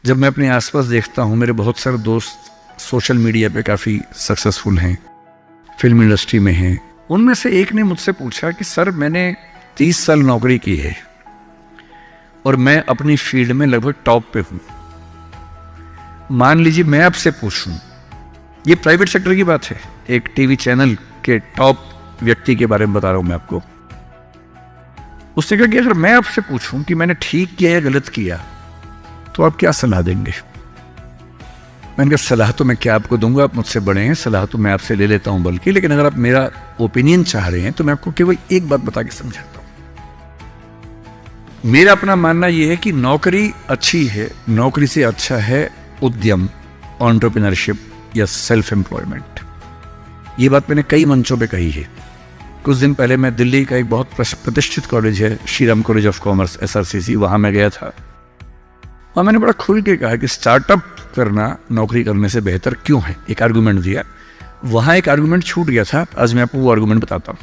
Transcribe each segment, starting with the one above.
जब मैं अपने आसपास देखता हूँ, मेरे बहुत सारे दोस्त सोशल मीडिया पे काफ़ी सक्सेसफुल हैं, फिल्म इंडस्ट्री में हैं। उनमें से एक ने मुझसे पूछा कि सर, मैंने 30 साल नौकरी की है और मैं अपनी फील्ड में लगभग टॉप पे हूँ। मान लीजिए मैं आपसे पूछूं, ये प्राइवेट सेक्टर की बात है, एक टीवी चैनल के टॉप व्यक्ति के बारे में बता रहा हूं मैं आपको। उसने कहा कि अगर मैं आपसे पूछूं कि मैंने ठीक किया या गलत किया तो आप क्या सलाह देंगे? मैंने कहा सलाह तो मैं क्या आपको दूंगा, आप मुझसे बड़े हैं, सलाह तो मैं आपसे ले लेता हूं बल्कि, लेकिन अगर आप मेरा ओपिनियन चाह रहे हैं तो मैं आपको केवल एक बात बता के समझाता हूं। मेरा अपना मानना यह है कि नौकरी अच्छी है, नौकरी से अच्छा है उद्यम, एंटरप्रेन्योरशिप या सेल्फ एम्प्लॉयमेंट। ये बात मैंने कई मंचों पे कही है। कुछ दिन पहले मैं दिल्ली का एक बहुत प्रतिष्ठित कॉलेज है, Shriram college of commerce, SRCC, वहां मैं गया था और मैंने बड़ा खुल के कहा कि स्टार्टअप करना नौकरी करने से बेहतर क्यों है। एक आर्गुमेंट दिया, वहां एक आर्गुमेंट छूट गया था, आज मैं आपको वो आर्गुमेंट बताता हूं।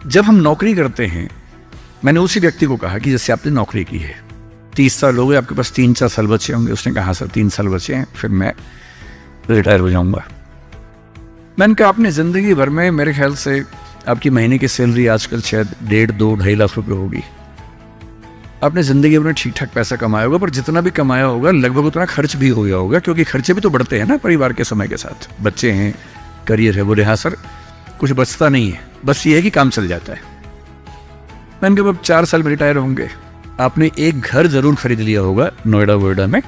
जब हम नौकरी करते हैं, मैंने उसी व्यक्ति को कहा कि जैसे आपने नौकरी की है, 30 साल हो गए, आपके पास 3-4 साल बचे होंगे। उसने कहा सर 3 साल बचे हैं, फिर मैं रिटायर हो जाऊंगा। मैंने कहा आपने जिंदगी भर में, मेरे ख्याल से आपकी महीने की सैलरी आजकल शायद 1.5-2-2.5 लाख रुपए होगी। आपने जिंदगी भर में ठीक ठाक पैसा कमाया होगा, पर जितना भी कमाया होगा लगभग उतना खर्च भी हो गया होगा, क्योंकि खर्चे भी तो बढ़ते हैं ना परिवार के समय के साथ। बच्चे हैं, करियर है। बोले हाँ सर, कुछ बचता नहीं है, बस ये है कि काम चल जाता है। मैंने कहा अब 4 साल में रिटायर होंगे, आपने एक घर जरूर खरीद लिया होगा नोएडा वोएडा में।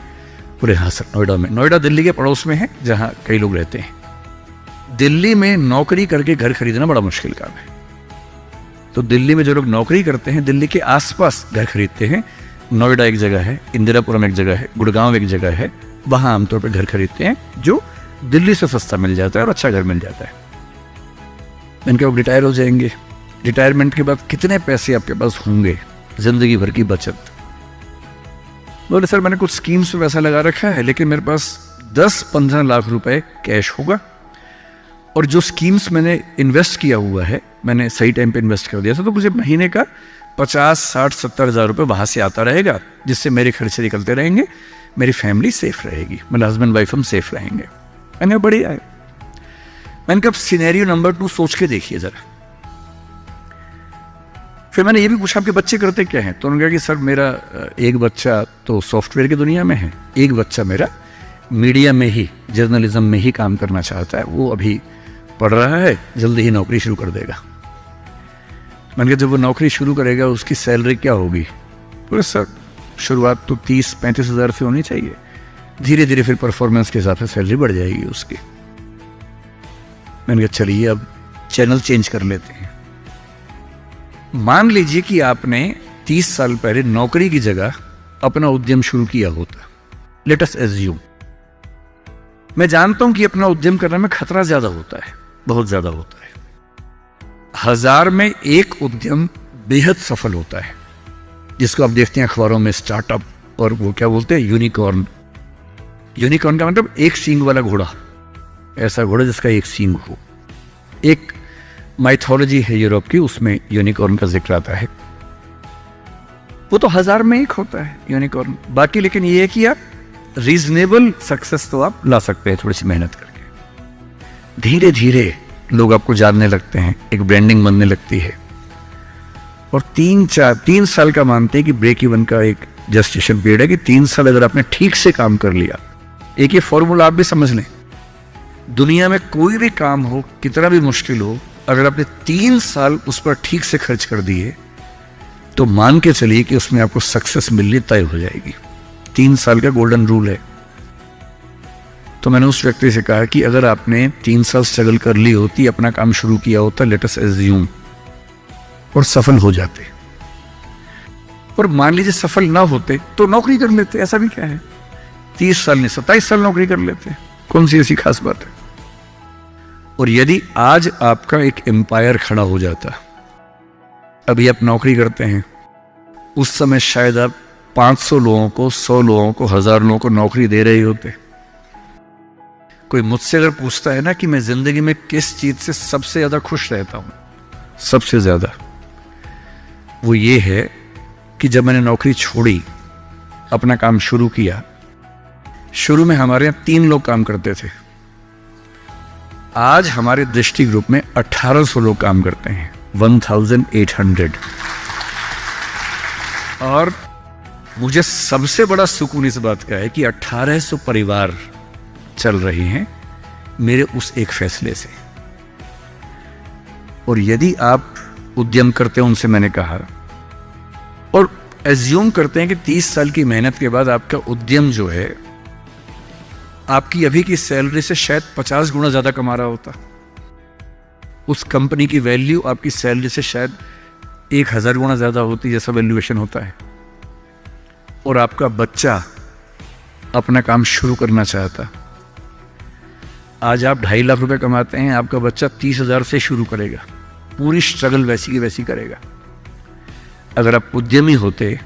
बोले हाँ सर, नोएडा में। नोएडा दिल्ली के पड़ोस में है, जहाँ कई लोग रहते हैं। दिल्ली में नौकरी करके घर खरीदना बड़ा मुश्किल काम है, तो दिल्ली में जो लोग नौकरी करते हैं, दिल्ली के आसपास घर खरीदते हैं। नोएडा एक जगह है, इंदिरापुरम एक जगह है, गुड़गांव एक जगह है, वहां आमतौर पर घर खरीदते हैं, जो दिल्ली से सस्ता मिल जाता है और अच्छा घर मिल जाता है। इनके वो रिटायर हो जाएंगे। रिटायरमेंट के बाद कितने पैसे आपके पास होंगे, जिंदगी भर की बचत? बोले सर मैंने कुछ स्कीम्स में पैसा लगा रखा है, लेकिन मेरे पास 10-15 लाख रुपए कैश होगा, और जो स्कीम्स मैंने इन्वेस्ट किया हुआ है, मैंने सही टाइम पे इन्वेस्ट कर दिया था, तो मुझे महीने का 50-60-70 हज़ार रुपये वहां से आता रहेगा, जिससे मेरे खर्चे निकलते रहेंगे, मेरी फैमिली सेफ रहेगी, मतलब हस्बैंड वाइफ हम सेफ रहेंगे। मैंने बढ़िया है। मैंने कहा सिनेरियो नंबर 2 सोच के देखिए जरा। फिर मैंने ये भी पूछा आपके बच्चे करते क्या हैं? तो उन्होंने कहा कि सर मेरा एक बच्चा तो सॉफ्टवेयर की दुनिया में है, एक बच्चा मेरा मीडिया में ही, जर्नलिज्म में ही काम करना चाहता है, वो अभी पढ़ रहा है, जल्दी ही नौकरी शुरू कर देगा। मैंने कहा जब वो नौकरी शुरू करेगा उसकी सैलरी क्या होगी? बोले सर शुरुआत तो 30-35 हज़ार से होनी चाहिए, धीरे धीरे फिर परफॉर्मेंस के हिसाब से सैलरी बढ़ जाएगी उसकी। मैंने कहा चलिए अब चैनल चेंज कर लेते हैं। मान लीजिए कि आपने 30 साल पहले नौकरी की जगह अपना उद्यम शुरू किया होता। लेट अस एज्यूम, मैं जानता हूं कि अपना उद्यम करने में खतरा ज्यादा होता है, बहुत ज्यादा होता है। 1000 में एक उद्यम बेहद सफल होता है, जिसको आप देखते हैं अखबारों में, स्टार्टअप, और वो क्या बोलते हैं, यूनिकॉर्न। यूनिकॉर्न का मतलब एक सींग वाला घोड़ा, ऐसा घोड़ा जिसका एक सींग हो। एक माइथोलॉजी है यूरोप की, उसमें यूनिकॉर्न का जिक्र आता है। वो तो 1000 में एक होता है यूनिकॉर्न। बाकी लेकिन ये है कि आप रीजनेबल सक्सेस तो आप ला सकते हैं थोड़ी सी मेहनत करके। धीरे धीरे लोग आपको जानने लगते हैं, एक ब्रांडिंग बनने लगती है, और 3 साल का मानते हैं कि ब्रेक इवन का एक जस्टिफिकेशन पीरियड है कि 3 साल अगर आपने ठीक से काम कर लिया। एक ये फॉर्मूला आप भी समझ लें, दुनिया में कोई भी काम हो, कितना भी मुश्किल हो, अगर आपने 3 साल उस पर ठीक से खर्च कर दिए तो मान के चलिए कि उसमें आपको सक्सेस मिलनी तय हो जाएगी। 3 साल का गोल्डन रूल है। तो मैंने उस व्यक्ति से कहा कि अगर आपने 3 साल स्ट्रगल कर ली होती, अपना काम शुरू किया होता, लेट अस एज्यूम, और सफल हो जाते, और मान लीजिए सफल ना होते तो नौकरी कर लेते, ऐसा भी क्या है, 30 साल नहीं 27 साल नौकरी कर लेते, कौन सी ऐसी खास बात है। और यदि आज आपका एक एम्पायर खड़ा हो जाता, अभी आप नौकरी करते हैं, उस समय शायद आप 500 लोगों को, 100 लोगों को, 1000 लोगों को नौकरी दे रहे होते। कोई मुझसे अगर पूछता है ना कि मैं जिंदगी में किस चीज से सबसे ज्यादा खुश रहता हूं, सबसे ज्यादा, वो ये है कि जब मैंने नौकरी छोड़ी, अपना काम शुरू किया, शुरू में हमारे यहाँ 3 लोग काम करते थे। आज हमारे दृष्टि ग्रुप में 1800 लोग काम करते हैं, 1800। और मुझे सबसे बड़ा सुकून इस बात का है कि 1800 परिवार चल रहे हैं मेरे उस एक फैसले से। और यदि आप उद्यम करते हो, उनसे मैंने कहा, और एज्यूम करते हैं कि 30 साल की मेहनत के बाद आपका उद्यम जो है आपकी अभी की सैलरी से शायद 50 गुना ज्यादा कमा रहा होता, उस कंपनी की वैल्यू आपकी सैलरी से शायद 1000 गुना ज्यादा होती, जैसा वैल्यूएशन होता है, और आपका बच्चा अपना काम शुरू करना चाहता। आज आप 2.5 लाख रुपए कमाते हैं, आपका बच्चा 30,000 से शुरू करेगा, पूरी स्ट्रगल वैसी की वैसी करेगा। अगर आप उद्यमी होते,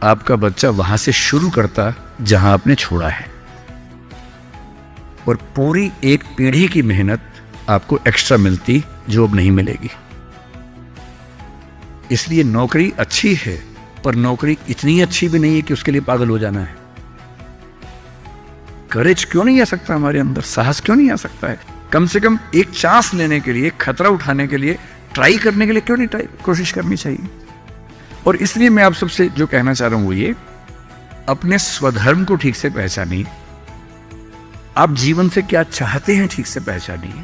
आपका बच्चा वहां से शुरू करता जहां आपने छोड़ा है, और पूरी एक पीढ़ी की मेहनत आपको एक्स्ट्रा मिलती जो अब नहीं मिलेगी। इसलिए नौकरी अच्छी है, पर नौकरी इतनी अच्छी भी नहीं है कि उसके लिए पागल हो जाना है। करेज क्यों नहीं आ सकता हमारे अंदर, साहस क्यों नहीं आ सकता है? कम से कम एक चांस लेने के लिए, खतरा उठाने के लिए, ट्राई करने के लिए क्यों नहीं कोशिश करनी चाहिए? और इसलिए मैं आप सबसे जो कहना चाह रहा हूं वो ये, अपने स्वधर्म को ठीक से पहचानिए। आप जीवन से क्या चाहते हैं ठीक से पहचानिए।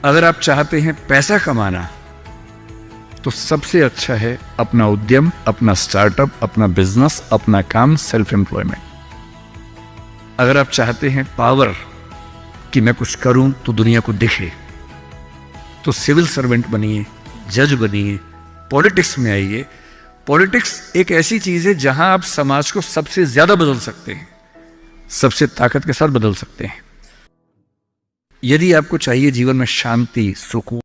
अगर आप चाहते हैं पैसा कमाना, तो सबसे अच्छा है अपना उद्यम, अपना स्टार्टअप, अपना बिजनेस, अपना काम, सेल्फ एम्प्लॉयमेंट। अगर आप चाहते हैं पावर, कि मैं कुछ करूं तो दुनिया को दिखे, तो सिविल सर्वेंट बनिए, जज बनिए, पॉलिटिक्स में आइए। पॉलिटिक्स एक ऐसी चीज है जहां आप समाज को सबसे ज्यादा बदल सकते हैं, सबसे ताकत के साथ बदल सकते हैं। यदि आपको चाहिए जीवन में शांति, सुकून,